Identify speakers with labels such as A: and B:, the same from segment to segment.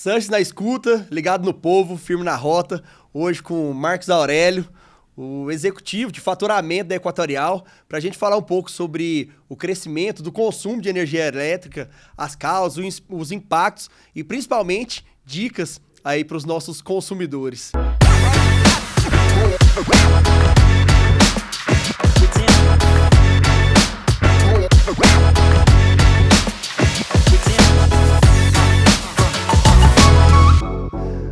A: Sanches na escuta, ligado no povo, firme na rota. Hoje com o Marcos Aurélio, o executivo de faturamento da Equatorial, para a gente falar um pouco sobre o crescimento do consumo de energia elétrica, as causas, os impactos e principalmente dicas aí para os nossos consumidores.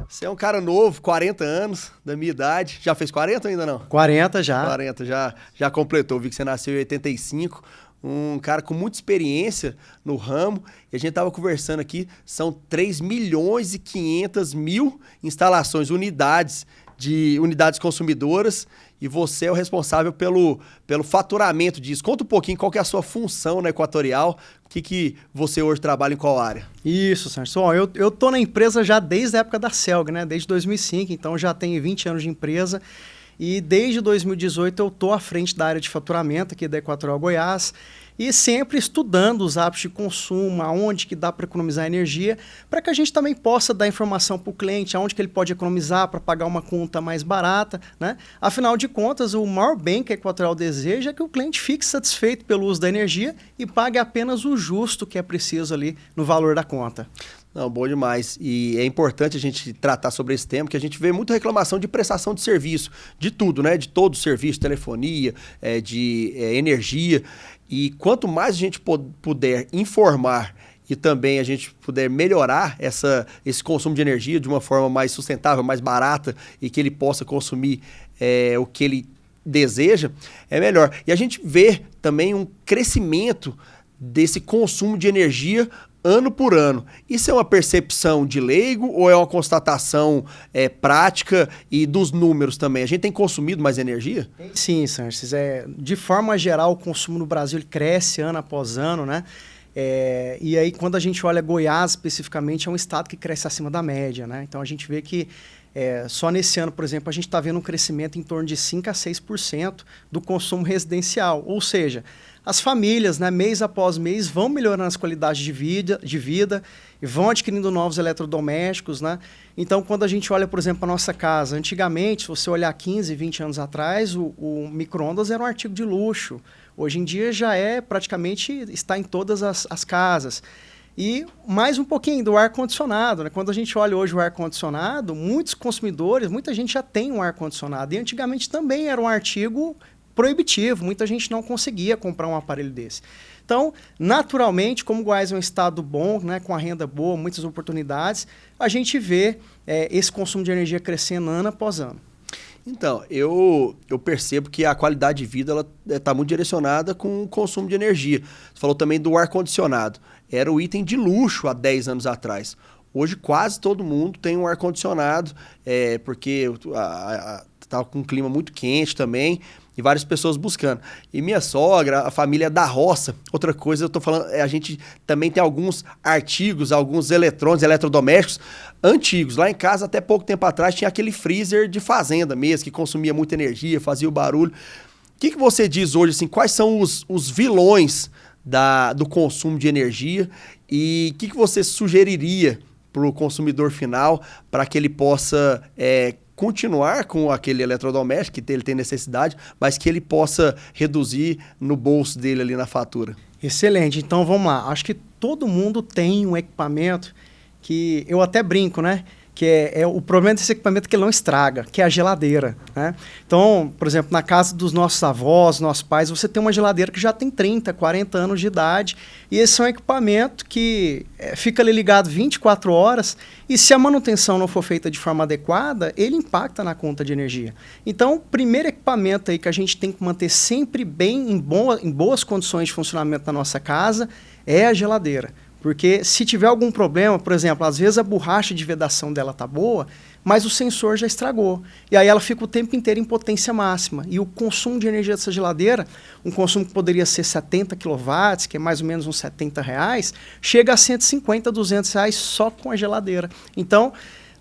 A: Você é um cara novo, 40 anos, da minha idade. Já fez 40 ou ainda não?
B: 40 já.
A: 40, já completou. Vi que você nasceu em 85. Um cara com muita experiência no ramo. E a gente estava conversando aqui, são 3 milhões e 500 mil instalações, unidades consumidoras. E você é o responsável pelo faturamento disso. Conta um pouquinho qual que é a sua função na Equatorial. O que você hoje trabalha em qual área?
B: Isso, Sérgio. Eu tô na empresa já desde a época da Celg, né? Desde 2005, então já tenho 20 anos de empresa. E desde 2018 eu estou à frente da área de faturamento aqui da Equatorial Goiás e sempre estudando os hábitos de consumo, aonde que dá para economizar energia, para que a gente também possa dar informação para o cliente, aonde que ele pode economizar para pagar uma conta mais barata, né? Afinal de contas, o maior bem que a Equatorial deseja é que o cliente fique satisfeito pelo uso da energia e pague apenas o justo que é preciso ali no valor da conta.
A: Não, bom demais. E é importante a gente tratar sobre esse tema, que a gente vê muita reclamação de prestação de serviço, de tudo, né? De todo o serviço, telefonia, energia. E quanto mais a gente puder informar e também a gente puder melhorar esse consumo de energia de uma forma mais sustentável, mais barata e que ele possa consumir o que ele deseja, é melhor. E a gente vê também um crescimento desse consumo de energia ano por ano. Isso é uma percepção de leigo ou é uma constatação prática e dos números também? A gente tem consumido mais energia?
B: Sim, Sérgio. De forma geral, o consumo no Brasil ele cresce ano após ano, né? E aí, quando a gente olha Goiás especificamente, é um estado que cresce acima da média, né? Então, a gente vê que só nesse ano, por exemplo, a gente está vendo um crescimento em torno de 5% a 6% do consumo residencial. Ou seja, as famílias, né, mês após mês, vão melhorando as qualidades de vida e vão adquirindo novos eletrodomésticos, né? Então, quando a gente olha, por exemplo, a nossa casa, antigamente, se você olhar 15, 20 anos atrás, o micro-ondas era um artigo de luxo. Hoje em dia já está em todas as casas. E mais um pouquinho do ar-condicionado, né? Quando a gente olha hoje o ar-condicionado, muitos consumidores, muita gente já tem um ar-condicionado. E antigamente também era um artigo proibitivo, muita gente não conseguia comprar um aparelho desse. Então, naturalmente, como Goiás é um estado bom, né, com a renda boa, muitas oportunidades, a gente vê esse consumo de energia crescendo ano após ano.
A: Então, eu percebo que a qualidade de vida está muito direcionada com o consumo de energia. Você falou também do ar-condicionado. Era o item de luxo há 10 anos atrás. Hoje quase todo mundo tem um ar-condicionado, porque está com um clima muito quente também, e várias pessoas buscando. E minha sogra, a família da roça, outra coisa, eu tô falando, a gente também tem alguns artigos, alguns eletrônicos, eletrodomésticos antigos. Lá em casa, até pouco tempo atrás, tinha aquele freezer de fazenda mesmo, que consumia muita energia, fazia o barulho. O que você diz hoje, assim, quais são os vilões do consumo de energia e o que você sugeriria para o consumidor final para que ele possa continuar com aquele eletrodoméstico que ele tem necessidade, mas que ele possa reduzir no bolso dele ali na fatura?
B: Excelente. Então, vamos lá. Acho que todo mundo tem um equipamento que eu até brinco, né? Que o problema desse equipamento é que ele não estraga, que é a geladeira, né? Então, por exemplo, na casa dos nossos avós, nossos pais, você tem uma geladeira que já tem 30, 40 anos de idade, e esse é um equipamento que fica ali ligado 24 horas, e se a manutenção não for feita de forma adequada, ele impacta na conta de energia. Então, o primeiro equipamento aí que a gente tem que manter sempre bem, em boas condições de funcionamento na nossa casa, é a geladeira. Porque se tiver algum problema, por exemplo, às vezes a borracha de vedação dela tá boa, mas o sensor já estragou. E aí ela fica o tempo inteiro em potência máxima. E o consumo de energia dessa geladeira, um consumo que poderia ser 70 kW, que é mais ou menos uns R$70, chega a 150, R$200 só com a geladeira. Então,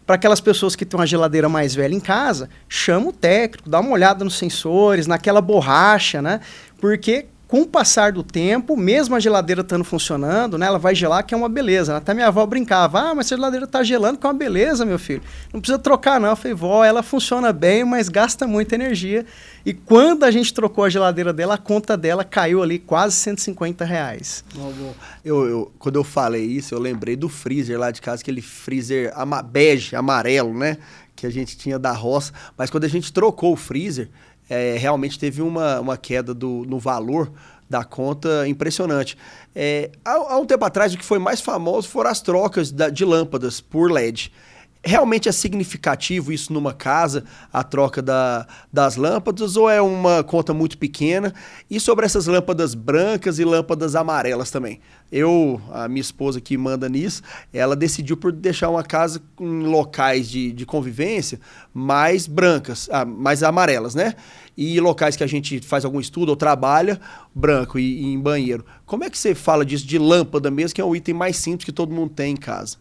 B: para aquelas pessoas que têm uma geladeira mais velha em casa, chama o técnico, dá uma olhada nos sensores, naquela borracha, né? Porque Com o passar do tempo, mesmo a geladeira estando funcionando, né, ela vai gelar, que é uma beleza. Até minha avó brincava, mas a geladeira está gelando, que é uma beleza, meu filho. Não precisa trocar, não. Eu falei, vó, ela funciona bem, mas gasta muita energia. E quando a gente trocou a geladeira dela, a conta dela caiu ali quase R$ 150.
A: Quando eu falei isso, eu lembrei do freezer lá de casa, aquele freezer bege, amarelo, né? Que a gente tinha da roça. Mas quando a gente trocou o freezer, realmente teve uma queda no valor da conta impressionante. Há um tempo atrás, o que foi mais famoso foram as trocas de lâmpadas por LED. Realmente é significativo isso numa casa, a troca das lâmpadas, ou é uma conta muito pequena? E sobre essas lâmpadas brancas e lâmpadas amarelas também? A minha esposa que manda nisso, ela decidiu por deixar uma casa em locais de convivência mais brancas, mais amarelas, né? E locais que a gente faz algum estudo ou trabalha, branco e em banheiro. Como é que você fala disso de lâmpada mesmo, que é o item mais simples que todo mundo tem em casa?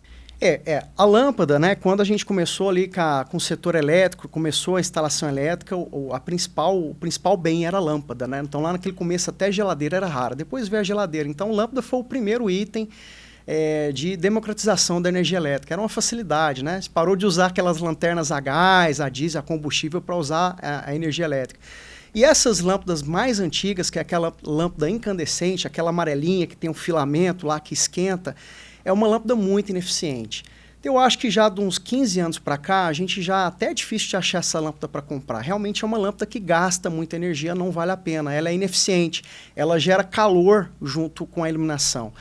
B: A lâmpada, né, quando a gente começou ali com o setor elétrico, começou a instalação elétrica, o principal bem era a lâmpada, né? Então lá naquele começo até geladeira era rara, depois veio a geladeira. Então lâmpada foi o primeiro item de democratização da energia elétrica. Era uma facilidade, né? Você parou de usar aquelas lanternas a gás, a diesel, a combustível para usar a energia elétrica. E essas lâmpadas mais antigas, que é aquela lâmpada incandescente, aquela amarelinha que tem um filamento lá que esquenta, é uma lâmpada muito ineficiente. Eu acho que já de uns 15 anos para cá, a gente já até é difícil de achar essa lâmpada para comprar. Realmente é uma lâmpada que gasta muita energia, não vale a pena. Ela é ineficiente, ela gera calor junto com a iluminação.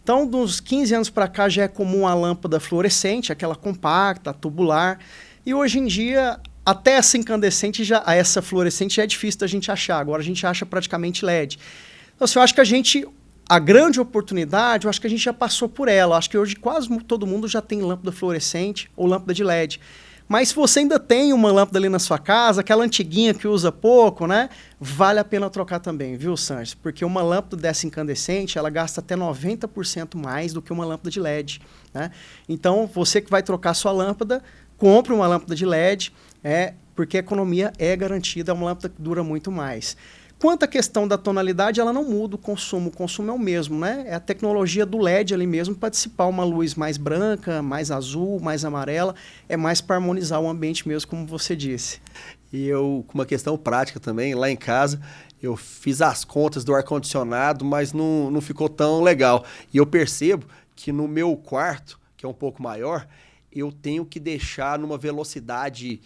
B: Então, dos 15 anos para cá, já é comum a lâmpada fluorescente, aquela compacta, tubular. E hoje em dia, até essa incandescente, essa fluorescente já é difícil da gente achar. Agora a gente acha praticamente LED. Então, eu acho que a grande oportunidade, eu acho que a gente já passou por ela. Eu acho que hoje quase todo mundo já tem lâmpada fluorescente ou lâmpada de LED. Mas se você ainda tem uma lâmpada ali na sua casa, aquela antiguinha que usa pouco, né? Vale a pena trocar também, viu, Sanches? Porque uma lâmpada dessa incandescente, ela gasta até 90% mais do que uma lâmpada de LED, né? Então, você que vai trocar sua lâmpada, compre uma lâmpada de LED, porque a economia é garantida, é uma lâmpada que dura muito mais. Quanto à questão da tonalidade, ela não muda o consumo é o mesmo, né? É a tecnologia do LED ali mesmo para dissipar uma luz mais branca, mais azul, mais amarela, é mais para harmonizar o ambiente mesmo, como você disse.
A: E com uma questão prática também, lá em casa, eu fiz as contas do ar-condicionado, mas não ficou tão legal. E eu percebo que no meu quarto, que é um pouco maior, eu tenho que deixar numa velocidade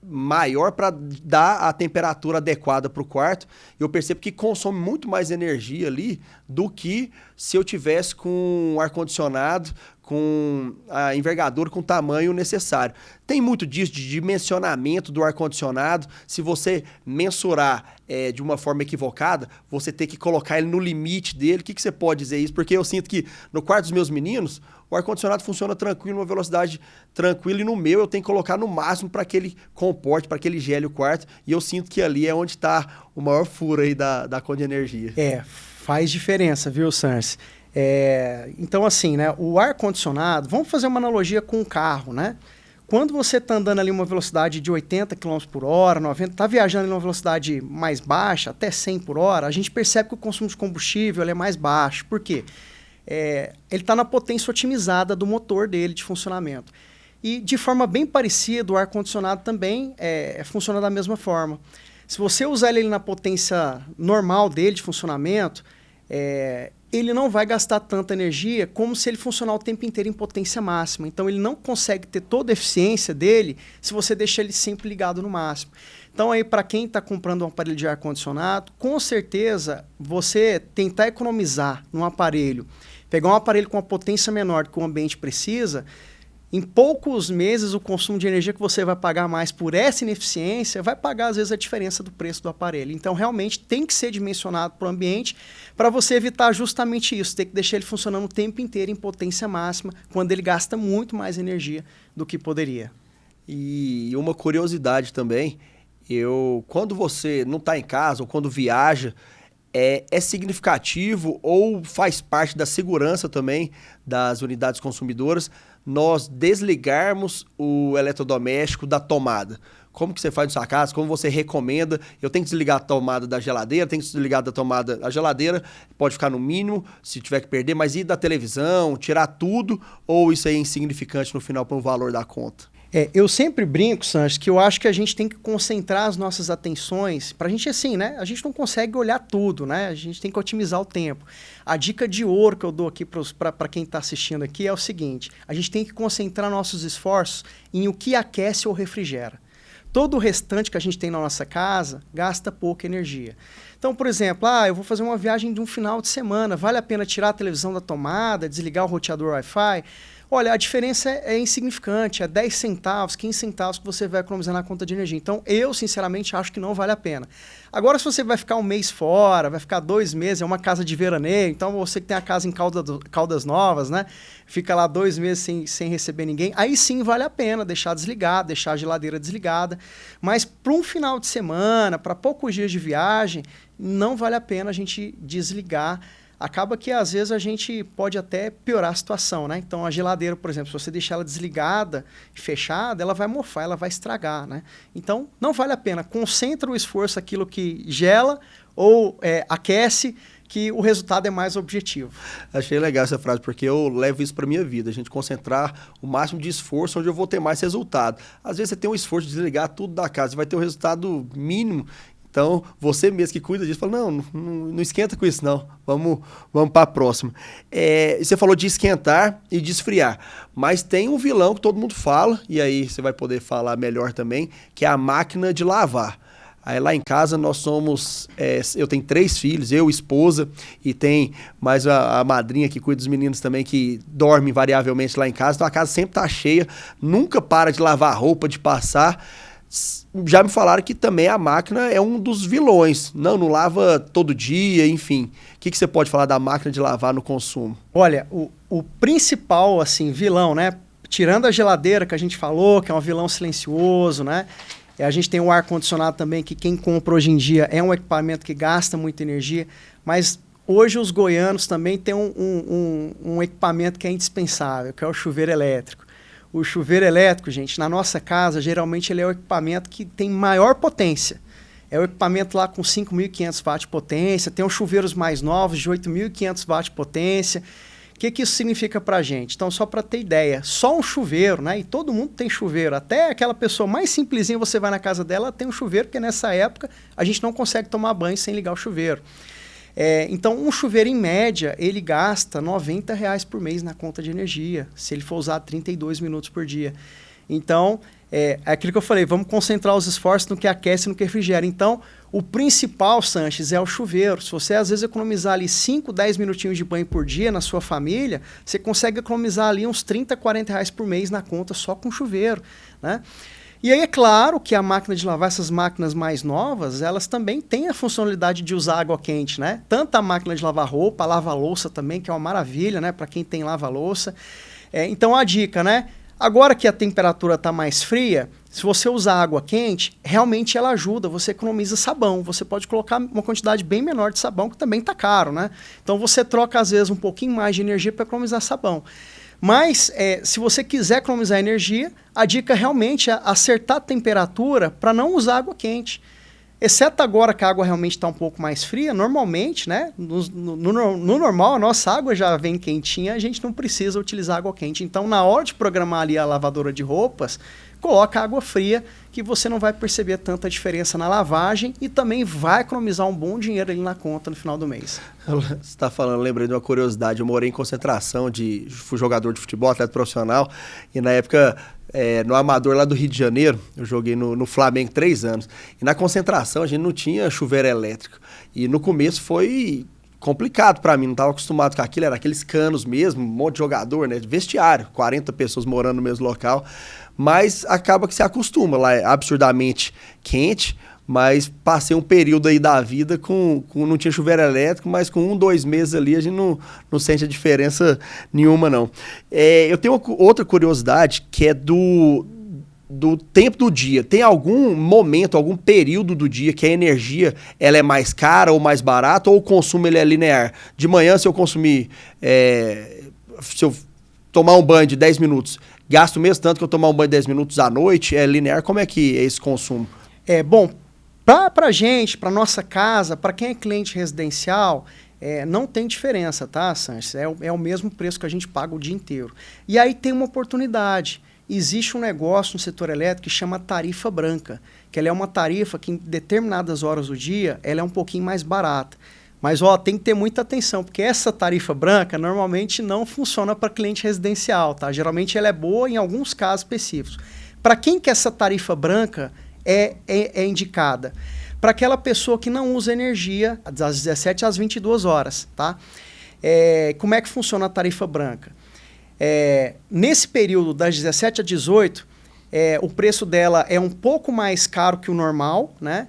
A: maior para dar a temperatura adequada para o quarto. Eu percebo que consome muito mais energia ali do que se eu tivesse com um ar-condicionado, com a envergadura, com o tamanho necessário. Tem muito disso de dimensionamento do ar-condicionado. Se você mensurar de uma forma equivocada, você tem que colocar ele no limite dele. O que você pode dizer isso? Porque eu sinto que no quarto dos meus meninos, o ar-condicionado funciona tranquilo, numa velocidade tranquila, e no meu eu tenho que colocar no máximo para que ele comporte, para que ele gele o quarto, e eu sinto que ali é onde está o maior furo aí da conta de energia.
B: Faz diferença, viu, Sanches? Então, assim, né, o ar-condicionado, vamos fazer uma analogia com o carro, né? Quando você está andando ali uma velocidade de 80 km por hora, 90, está viajando em uma velocidade mais baixa, até 100 por hora, a gente percebe que o consumo de combustível é mais baixo. Por quê? Ele está na potência otimizada do motor dele de funcionamento. E de forma bem parecida, o ar-condicionado também funciona da mesma forma. Se você usar ele na potência normal dele de funcionamento, ele não vai gastar tanta energia como se ele funcionar o tempo inteiro em potência máxima. Então, ele não consegue ter toda a eficiência dele se você deixar ele sempre ligado no máximo. Então, aí para quem está comprando um aparelho de ar-condicionado, com certeza, você tentar economizar num aparelho, pegar um aparelho com uma potência menor do que o ambiente precisa, em poucos meses o consumo de energia que você vai pagar mais por essa ineficiência vai pagar, às vezes, a diferença do preço do aparelho. Então, realmente, tem que ser dimensionado para o ambiente para você evitar justamente isso, ter que deixar ele funcionando o tempo inteiro em potência máxima, quando ele gasta muito mais energia do que poderia.
A: E uma curiosidade também, quando você não está em casa ou quando viaja, é significativo ou faz parte da segurança também das unidades consumidoras nós desligarmos o eletrodoméstico da tomada? Como que você faz na sua casa? Como você recomenda? Eu tenho que desligar a tomada da geladeira, tenho que desligar da tomada... A geladeira pode ficar no mínimo, se tiver que perder, mas e da televisão? Tirar tudo? Ou isso aí é insignificante no final para o valor da conta?
B: Eu sempre brinco, Sanches, que eu acho que a gente tem que concentrar as nossas atenções. Pra gente, assim, né? A gente não consegue olhar tudo, né? A gente tem que otimizar o tempo. A dica de ouro que eu dou aqui para quem está assistindo aqui é o seguinte. A gente tem que concentrar nossos esforços em o que aquece ou refrigera. Todo o restante que a gente tem na nossa casa gasta pouca energia. Então, por exemplo, eu vou fazer uma viagem de um final de semana, vale a pena tirar a televisão da tomada, desligar o roteador Wi-Fi? Olha, a diferença é insignificante, é 10 centavos, 15 centavos que você vai economizar na conta de energia. Então, eu, sinceramente, acho que não vale a pena. Agora, se você vai ficar um mês fora, vai ficar 2 meses, é uma casa de veraneio, então você que tem a casa em Caldas Novas, né? Fica lá 2 meses sem receber ninguém, aí sim vale a pena deixar desligado, deixar a geladeira desligada. Mas para um final de semana, para poucos dias de viagem, não vale a pena a gente desligar. Acaba que, às vezes, a gente pode até piorar a situação, né? Então, a geladeira, por exemplo, se você deixar ela desligada e fechada, ela vai mofar, ela vai estragar, né? Então, não vale a pena. Concentra o esforço naquilo que gela ou aquece, que o resultado é mais objetivo.
A: Achei legal essa frase, porque eu levo isso para minha vida. A gente concentrar o máximo de esforço onde eu vou ter mais resultado. Às vezes, você tem um esforço de desligar tudo da casa, você vai ter um resultado mínimo. Então, você mesmo que cuida disso, fala, não esquenta com isso não, vamos para a próxima. Você falou de esquentar e de esfriar, mas tem um vilão que todo mundo fala, e aí você vai poder falar melhor também, que é a máquina de lavar. Aí lá em casa nós somos, eu tenho 3 filhos, eu, esposa, e tem mais a madrinha que cuida dos meninos também, que dorme invariavelmente lá em casa, então a casa sempre tá cheia, nunca para de lavar roupa, de passar. Já me falaram que também a máquina é um dos vilões. Não lava todo dia, enfim. O que você pode falar da máquina de lavar no consumo?
B: Olha, o principal, assim, vilão, né? Tirando a geladeira que a gente falou, que é um vilão silencioso, né? A gente tem o ar-condicionado também, que quem compra hoje em dia é um equipamento que gasta muita energia. Mas hoje os goianos também têm um equipamento que é indispensável, que é o chuveiro elétrico. O chuveiro elétrico, gente, na nossa casa, geralmente ele é o equipamento que tem maior potência. É o equipamento lá com 5.500 watts de potência, tem os chuveiros mais novos de 8.500 watts de potência. O que isso significa pra gente? Então, só para ter ideia, só um chuveiro, né? E todo mundo tem chuveiro, até aquela pessoa mais simplesinha, você vai na casa dela, tem um chuveiro, porque nessa época a gente não consegue tomar banho sem ligar o chuveiro. Então, um chuveiro, em média, ele gasta R$90 por mês na conta de energia, se ele for usar 32 minutos por dia. Então, é aquilo que eu falei, vamos concentrar os esforços no que aquece e no que refrigera. Então, o principal, Sanches, é o chuveiro. Se você, às vezes, economizar ali 5, 10 minutinhos de banho por dia na sua família, você consegue economizar ali uns R$30, R$40 por mês na conta só com chuveiro, né? E aí é claro que a máquina de lavar, essas máquinas mais novas, elas também têm a funcionalidade de usar água quente, né? Tanto a máquina de lavar roupa, a lava-louça também, que é uma maravilha, né? Para quem tem lava-louça. Então a dica, né? Agora que a temperatura está mais fria, se você usar água quente, realmente ela ajuda, você economiza sabão. Você pode colocar uma quantidade bem menor de sabão, que também está caro, né? Então você troca às vezes um pouquinho mais de energia para economizar sabão. Mas, se você quiser economizar energia, a dica realmente é acertar a temperatura para não usar água quente. Exceto agora que a água realmente está um pouco mais fria, normalmente, né, no normal, a nossa água já vem quentinha, a gente não precisa utilizar água quente. Então, na hora de programar ali a lavadora de roupas, coloca água fria, que você não vai perceber tanta diferença na lavagem e também vai economizar um bom dinheiro ali na conta no final do mês.
A: Você está falando, lembrei de uma curiosidade, eu morei em concentração, fui jogador de futebol, atleta profissional, e na época, no Amador lá do Rio de Janeiro, eu joguei no Flamengo 3 anos, e na concentração a gente não tinha chuveiro elétrico, e no começo foi complicado para mim, não estava acostumado com aquilo, era aqueles canos mesmo, um monte de jogador, né, vestiário, 40 pessoas morando no mesmo local, mas acaba que se acostuma, lá é absurdamente quente, mas passei um período aí da vida não tinha chuveiro elétrico, mas com 1, 2 meses ali a gente não sente a diferença nenhuma não. Eu tenho outra curiosidade que é do tempo do dia. Tem algum momento, algum período do dia que a energia ela é mais cara ou mais barata ou o consumo ele é linear? De manhã, se eu consumir, se eu tomar um banho de 10 minutos, gasto o mesmo tanto que eu tomar um banho de 10 minutos à noite? É linear? Como é que é esse consumo?
B: Bom, para gente, para nossa casa, para quem é cliente residencial, não tem diferença, tá, Sanches? É o mesmo preço que a gente paga o dia inteiro. E aí tem uma oportunidade. Existe um negócio no setor elétrico que chama tarifa branca, que ela é uma tarifa que em determinadas horas do dia ela é um pouquinho mais barata. Mas tem que ter muita atenção, porque essa tarifa branca normalmente não funciona para cliente residencial, tá? Geralmente ela é boa em alguns casos específicos. Para quem que essa tarifa branca é indicada? Para aquela pessoa que não usa energia das 17 às 22 horas, tá? Como é que funciona a tarifa branca? Nesse período das 17 às 18, o preço dela é um pouco mais caro que o normal, né?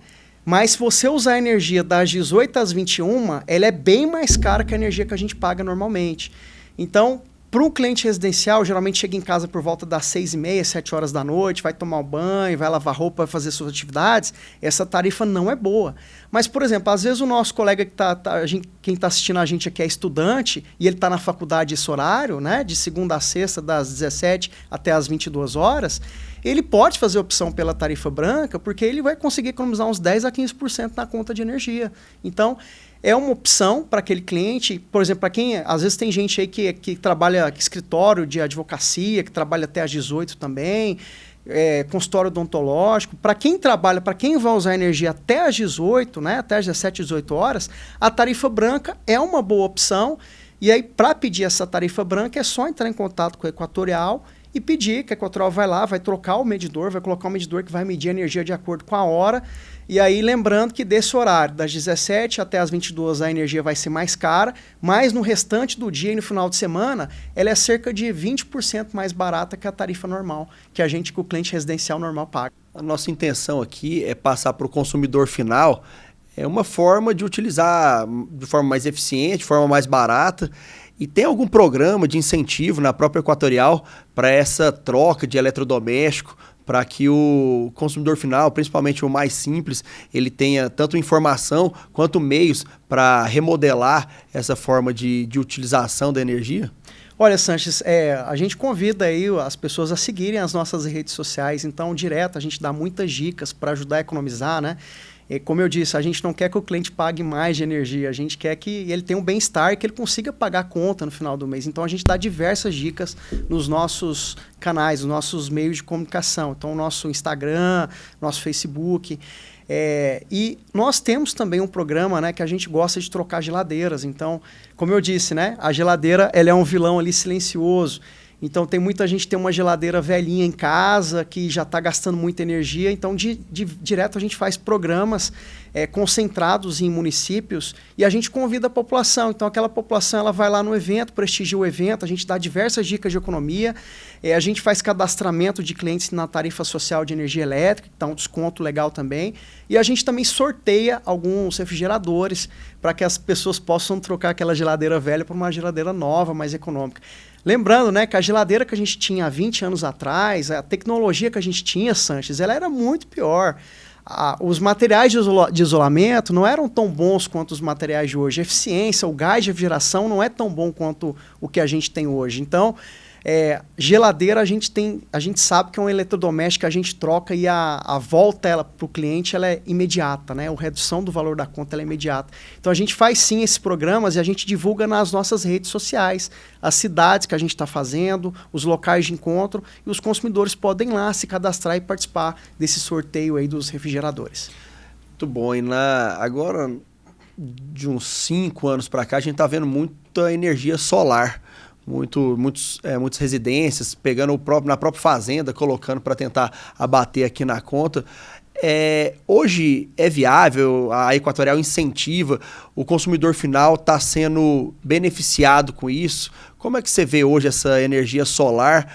B: Mas se você usar a energia das 18 às 21, ela é bem mais cara que a energia que a gente paga normalmente. Então, para um cliente residencial, geralmente chega em casa por volta das 6h30, 7 horas da noite, vai tomar um banho, vai lavar roupa, vai fazer suas atividades, essa tarifa não é boa. Mas, por exemplo, às vezes o nosso colega quem está assistindo a gente aqui é estudante e ele está na faculdade esse horário, né, de segunda a sexta, das 17 até as 22 horas, ele pode fazer opção pela tarifa branca porque ele vai conseguir economizar uns 10 a 15% na conta de energia. Então, é uma opção para aquele cliente, por exemplo, para quem, às vezes tem gente aí que trabalha em escritório de advocacia, que trabalha até às 18 também, consultório odontológico. Para quem trabalha, para quem vai usar energia até às 18, né, até às 17, 18 horas, a tarifa branca é uma boa opção. E aí, para pedir essa tarifa branca, é só entrar em contato com a Equatorial e pedir que a Equatorial vai lá, vai trocar o medidor, vai colocar um medidor que vai medir a energia de acordo com a hora. E aí, lembrando que desse horário, das 17 até as 22, a energia vai ser mais cara, mas no restante do dia e no final de semana, ela é cerca de 20% mais barata que a tarifa normal, que o cliente residencial normal paga.
A: A nossa intenção aqui é passar para o consumidor final uma forma de utilizar de forma mais eficiente, de forma mais barata. E tem algum programa de incentivo na própria Equatorial para essa troca de eletrodoméstico, para que o consumidor final, principalmente o mais simples, ele tenha tanto informação quanto meios para remodelar essa forma de utilização da energia?
B: Olha, Sanches, a gente convida aí as pessoas a seguirem as nossas redes sociais, então direto a gente dá muitas dicas para ajudar a economizar, né? Como eu disse, a gente não quer que o cliente pague mais de energia, a gente quer que ele tenha um bem-estar e que ele consiga pagar a conta no final do mês. Então, a gente dá diversas dicas nos nossos canais, nos nossos meios de comunicação. Então, nosso Instagram, nosso Facebook. E nós temos também um programa, né, que a gente gosta de trocar geladeiras. Então, como eu disse, né, a geladeira ela é um vilão ali silencioso. Então, tem muita gente que tem uma geladeira velhinha em casa, que já está gastando muita energia. Então, direto a gente faz programas concentrados em municípios e a gente convida a população. Então, aquela população ela vai lá no evento, prestigia o evento, a gente dá diversas dicas de economia, a gente faz cadastramento de clientes na tarifa social de energia elétrica, que dá um desconto legal também. E a gente também sorteia alguns refrigeradores para que as pessoas possam trocar aquela geladeira velha por uma geladeira nova, mais econômica. Lembrando, né, que a geladeira que a gente tinha há 20 anos atrás, a tecnologia que a gente tinha, Sanches, ela era muito pior. Os materiais de isolamento não eram tão bons quanto os materiais de hoje. A eficiência, o gás de refrigeração não é tão bom quanto o que a gente tem hoje. Então, geladeira a gente sabe que é um eletrodoméstico que a gente troca e a volta para o cliente ela é imediata, né? A redução do valor da conta ela é imediata. Então a gente faz sim esses programas e a gente divulga nas nossas redes sociais, as cidades que a gente está fazendo, os locais de encontro, e os consumidores podem lá se cadastrar e participar desse sorteio aí dos refrigeradores.
A: Muito bom. E agora, de uns 5 anos para cá, a gente está vendo muita energia solar. Muitas residências pegando na própria fazenda, colocando para tentar abater aqui na conta. Hoje é viável, a Equatorial incentiva, o consumidor final está sendo beneficiado com isso. Como é que você vê hoje essa energia solar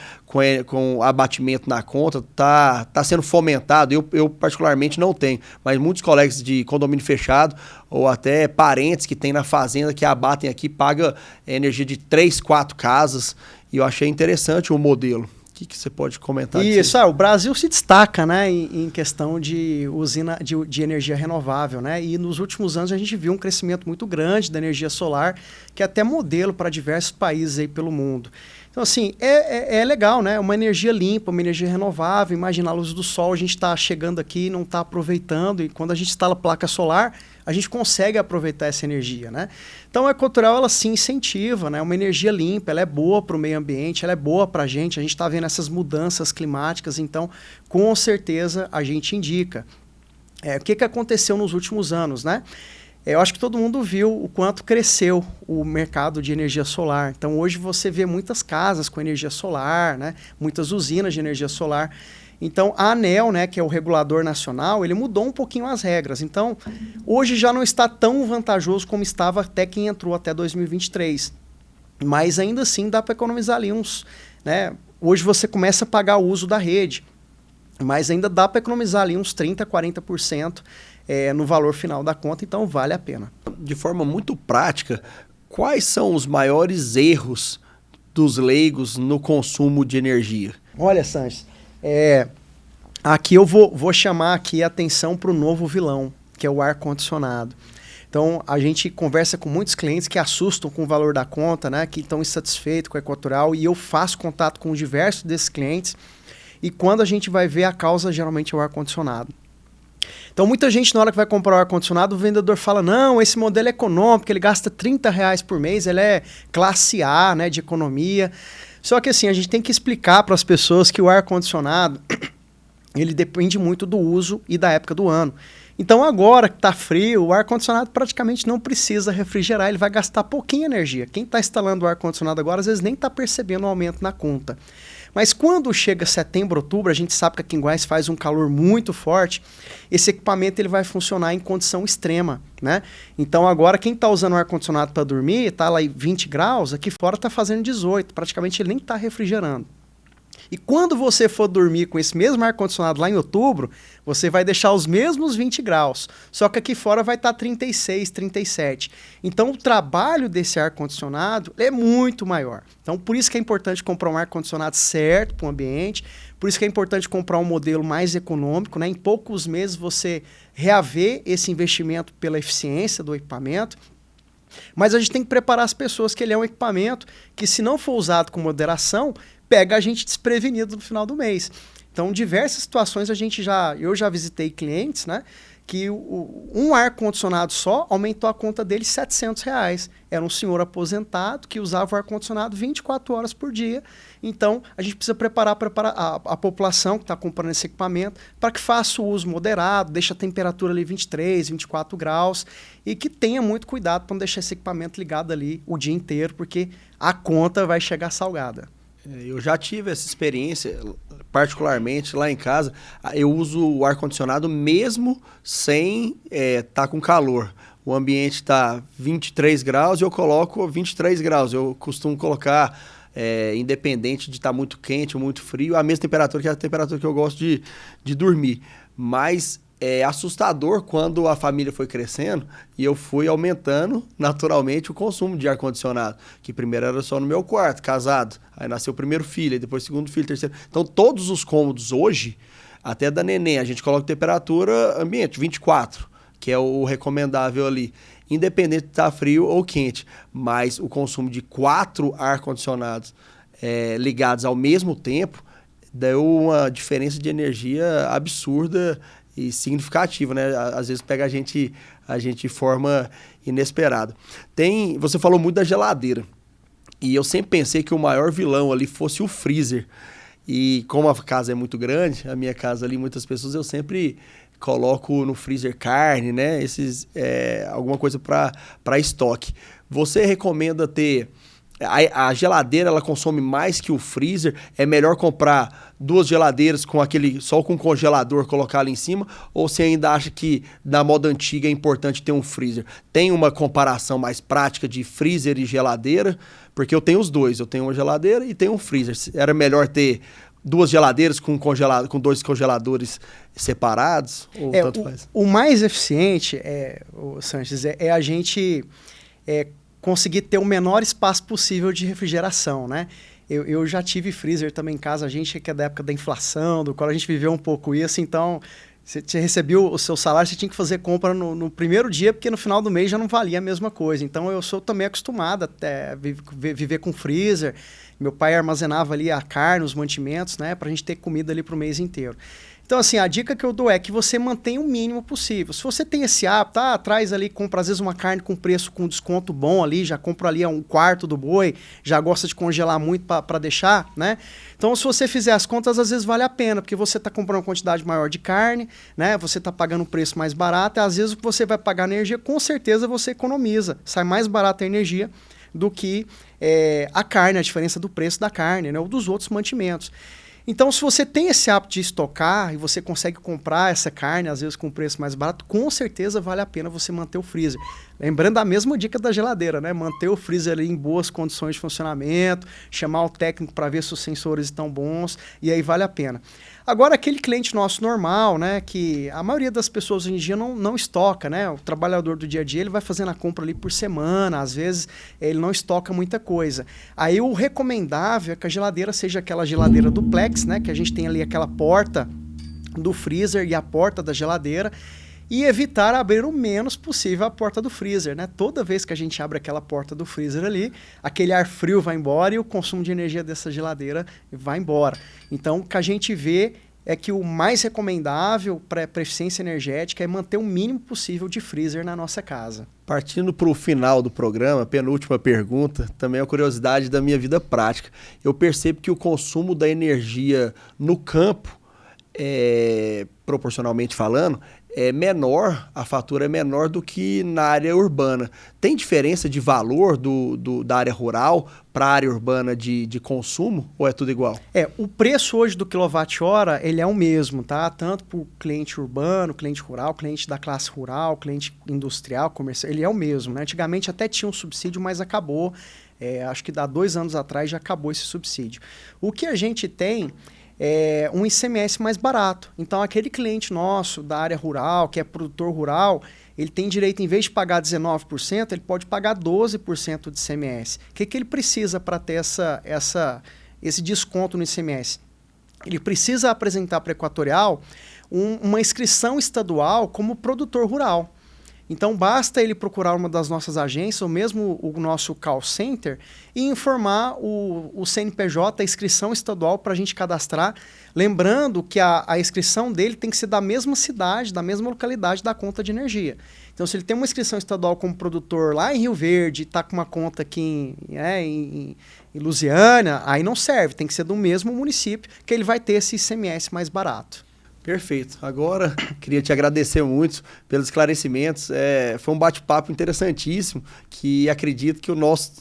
A: com abatimento na conta? Tá sendo fomentado? Eu particularmente não tenho, mas muitos colegas de condomínio fechado ou até parentes que tem na fazenda que abatem aqui, pagam energia de 3, 4 casas, e eu achei interessante o modelo. O que você pode comentar disso?
B: Isso, o Brasil se destaca, né, em questão de usina de energia renovável, né? E nos últimos anos a gente viu um crescimento muito grande da energia solar, que é até modelo para diversos países aí pelo mundo. Então, assim, é legal, né? Uma energia limpa, uma energia renovável. Imagina a luz do sol, a gente está chegando aqui e não está aproveitando. E quando a gente instala placa solar, a gente consegue aproveitar essa energia, né? Então, a Equatorial, ela sim incentiva, né? Uma energia limpa, ela é boa para o meio ambiente, ela é boa para a gente está vendo essas mudanças climáticas, então, com certeza, a gente indica. O que aconteceu nos últimos anos, né? Eu acho que todo mundo viu o quanto cresceu o mercado de energia solar. Então, hoje você vê muitas casas com energia solar, né? Muitas usinas de energia solar. Então, a ANEEL, né, que é o regulador nacional, ele mudou um pouquinho as regras. Então, hoje já não está tão vantajoso como estava até quem entrou até 2023. Mas ainda assim dá para economizar ali uns... né? Hoje você começa a pagar o uso da rede, mas ainda dá para economizar ali uns 30%, 40% no valor final da conta, então vale a pena.
A: De forma muito prática, quais são os maiores erros dos leigos no consumo de energia?
B: Olha, Sanches, aqui eu vou chamar aqui a atenção para o novo vilão, que é o ar-condicionado. Então, a gente conversa com muitos clientes que assustam com o valor da conta, né, que estão insatisfeitos com a Equatorial, e eu faço contato com diversos desses clientes, e quando a gente vai ver a causa, geralmente é o ar-condicionado. Então, muita gente, na hora que vai comprar o ar-condicionado, o vendedor fala, não, esse modelo é econômico, ele gasta R$30 por mês, ele é classe A, né, de economia. Só que assim, a gente tem que explicar para as pessoas que o ar-condicionado, ele depende muito do uso e da época do ano. Então, agora que está frio, o ar-condicionado praticamente não precisa refrigerar, ele vai gastar pouquinha energia. Quem está instalando o ar-condicionado agora, às vezes nem está percebendo o aumento na conta. Mas quando chega setembro, outubro, a gente sabe que aqui em Goiás faz um calor muito forte, esse equipamento ele vai funcionar em condição extrema, né? Então agora quem está usando o ar-condicionado para dormir, está lá em 20 graus, aqui fora está fazendo 18, praticamente ele nem está refrigerando. E quando você for dormir com esse mesmo ar-condicionado lá em outubro, você vai deixar os mesmos 20 graus, só que aqui fora vai estar 36, 37. Então, o trabalho desse ar-condicionado é muito maior. Então, por isso que é importante comprar um ar-condicionado certo para o ambiente, por isso que é importante comprar um modelo mais econômico, né? Em poucos meses você reaver esse investimento pela eficiência do equipamento. Mas a gente tem que preparar as pessoas que ele é um equipamento que, se não for usado com moderação, pega a gente desprevenido no final do mês. Então, diversas situações eu já visitei clientes, né, que um ar-condicionado só aumentou a conta dele R$700. Era um senhor aposentado que usava o ar-condicionado 24 horas por dia. Então, a gente precisa preparar a população que está comprando esse equipamento para que faça o uso moderado, deixe a temperatura ali 23, 24 graus e que tenha muito cuidado para não deixar esse equipamento ligado ali o dia inteiro, porque a conta vai chegar salgada.
A: Eu já tive essa experiência, particularmente lá em casa. Eu uso o ar-condicionado mesmo sem estar com calor. O ambiente está 23 graus e eu coloco 23 graus. Eu costumo colocar, independente de estar muito quente ou muito frio, a mesma temperatura, que é a temperatura que eu gosto de dormir. Mas é assustador quando a família foi crescendo e eu fui aumentando naturalmente o consumo de ar-condicionado, que primeiro era só no meu quarto, casado, aí nasceu o primeiro filho, aí depois o segundo filho, terceiro. Então todos os cômodos hoje, até da neném, a gente coloca temperatura ambiente, 24, que é o recomendável ali, independente de estar frio ou quente. Mas o consumo de 4 ar-condicionados ligados ao mesmo tempo deu uma diferença de energia absurda e significativa, né? Às vezes pega a gente de forma inesperada. Você falou muito da geladeira. E eu sempre pensei que o maior vilão ali fosse o freezer. E como a casa é muito grande, a minha casa ali, muitas pessoas, eu sempre coloco no freezer carne, né? Alguma coisa para estoque. Você recomenda ter... A geladeira, ela consome mais que o freezer. É melhor comprar 2 geladeiras só com congelador, colocar ali em cima? Ou você ainda acha que na moda antiga é importante ter um freezer? Tem uma comparação mais prática de freezer e geladeira? Porque eu tenho os dois. Eu tenho uma geladeira e tenho um freezer. Era melhor ter 2 geladeiras com 2 congeladores separados? Ou tanto faz?
B: O mais eficiente, Sanches, é a gente... conseguir ter o menor espaço possível de refrigeração, né? Eu já tive freezer também em casa, a gente que é da época da inflação, do qual a gente viveu um pouco isso, então você recebeu o seu salário, você tinha que fazer compra no primeiro dia, porque no final do mês já não valia a mesma coisa. Então eu sou também acostumado a viver com freezer. Meu pai armazenava ali a carne, os mantimentos, né? Pra gente ter comida ali pro mês inteiro. Então, assim, a dica que eu dou é que você mantenha o mínimo possível. Se você tem esse hábito, traz ali, compra às vezes uma carne com preço, com desconto bom ali, já compra ali um quarto do boi, já gosta de congelar muito para deixar, né? Então, se você fizer as contas, às vezes vale a pena, porque você está comprando uma quantidade maior de carne, né? Você está pagando um preço mais barato, e às vezes o que você vai pagar na energia, com certeza você economiza. Sai mais barata a energia do que a carne, a diferença do preço da carne, né? Ou dos outros mantimentos. Então, se você tem esse hábito de estocar e você consegue comprar essa carne, às vezes com preço mais barato, com certeza vale a pena você manter o freezer. Lembrando a mesma dica da geladeira, né? Manter o freezer ali em boas condições de funcionamento, chamar o técnico para ver se os sensores estão bons, e aí vale a pena. Agora, aquele cliente nosso normal, né, que a maioria das pessoas hoje em dia não estoca, né? O trabalhador do dia a dia, ele vai fazendo a compra ali por semana, às vezes ele não estoca muita coisa. Aí o recomendável é que a geladeira seja aquela geladeira duplex, né, que a gente tem ali aquela porta do freezer e a porta da geladeira, e evitar abrir o menos possível a porta do freezer, né? Toda vez que a gente abre aquela porta do freezer ali, aquele ar frio vai embora e o consumo de energia dessa geladeira vai embora. Então, o que a gente vê é que o mais recomendável para eficiência energética é manter o mínimo possível de freezer na nossa casa.
A: Partindo para o final do programa, penúltima pergunta, também é uma curiosidade da minha vida prática. Eu percebo que o consumo da energia no campo, proporcionalmente falando, é menor, a fatura é menor do que na área urbana. Tem diferença de valor da área rural para a área urbana de consumo, ou é tudo igual?
B: O preço hoje do quilowatt-hora, ele é o mesmo, tá? Tanto para o cliente urbano, cliente rural, cliente da classe rural, cliente industrial, comercial, ele é o mesmo, né? Antigamente até tinha um subsídio, mas acabou. Acho que há 2 anos atrás já acabou esse subsídio. O que a gente tem um ICMS mais barato. Então, aquele cliente nosso da área rural, que é produtor rural, ele tem direito, em vez de pagar 19%, ele pode pagar 12% de ICMS. O que ele precisa para ter esse desconto no ICMS? Ele precisa apresentar para a Equatorial uma inscrição estadual como produtor rural. Então, basta ele procurar uma das nossas agências, ou mesmo o nosso call center, e informar o CNPJ, a inscrição estadual, para a gente cadastrar. Lembrando que a inscrição dele tem que ser da mesma cidade, da mesma localidade da conta de energia. Então, se ele tem uma inscrição estadual como produtor lá em Rio Verde, está com uma conta aqui em Lusiânia, aí não serve, tem que ser do mesmo município, que ele vai ter esse ICMS mais barato.
A: Perfeito. Agora, queria te agradecer muito pelos esclarecimentos. Foi um bate-papo interessantíssimo, que acredito que o nosso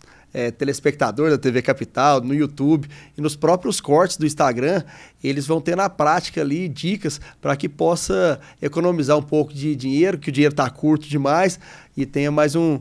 A: telespectador da TV Capital, no YouTube e nos próprios cortes do Instagram, eles vão ter na prática ali dicas para que possa economizar um pouco de dinheiro, que o dinheiro está curto demais, e tenha mais um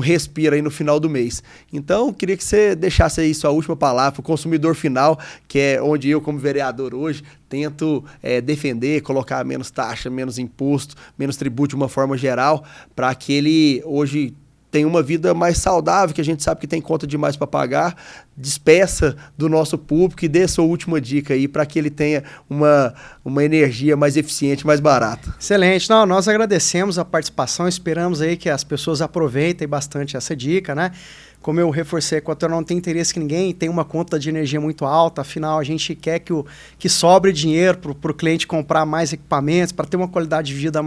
A: respiro aí no final do mês. Então, queria que você deixasse aí sua última palavra para o consumidor final, que é onde eu, como vereador hoje, tento defender, colocar menos taxa, menos imposto, menos tributo de uma forma geral, para que ele hoje tenha uma vida mais saudável, que a gente sabe que tem conta demais para pagar, despeça do nosso público e dê sua última dica aí para que ele tenha uma energia mais eficiente, mais barata.
B: Excelente. Nós agradecemos a participação, esperamos aí que as pessoas aproveitem bastante essa dica, né? Como eu reforcei, a Equatorial não tem interesse que ninguém tenha uma conta de energia muito alta, afinal a gente quer que sobre dinheiro para o cliente comprar mais equipamentos, para ter uma qualidade de vida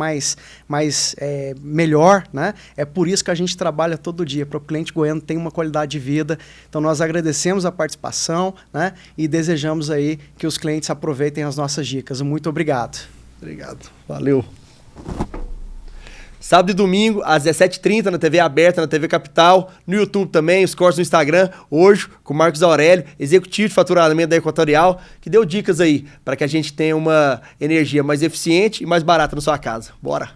B: melhor, né? É por isso que a gente trabalha todo dia, para o cliente goiano ter uma qualidade de vida. Então nós agradecemos a participação, né? E desejamos aí que os clientes aproveitem as nossas dicas. Muito obrigado.
A: Obrigado. Valeu. Sábado e domingo, às 17h30, na TV aberta, na TV Capital, no YouTube também, os cortes no Instagram, hoje, com o Marcos Aurélio, executivo de faturamento da Equatorial, que deu dicas aí para que a gente tenha uma energia mais eficiente e mais barata na sua casa. Bora!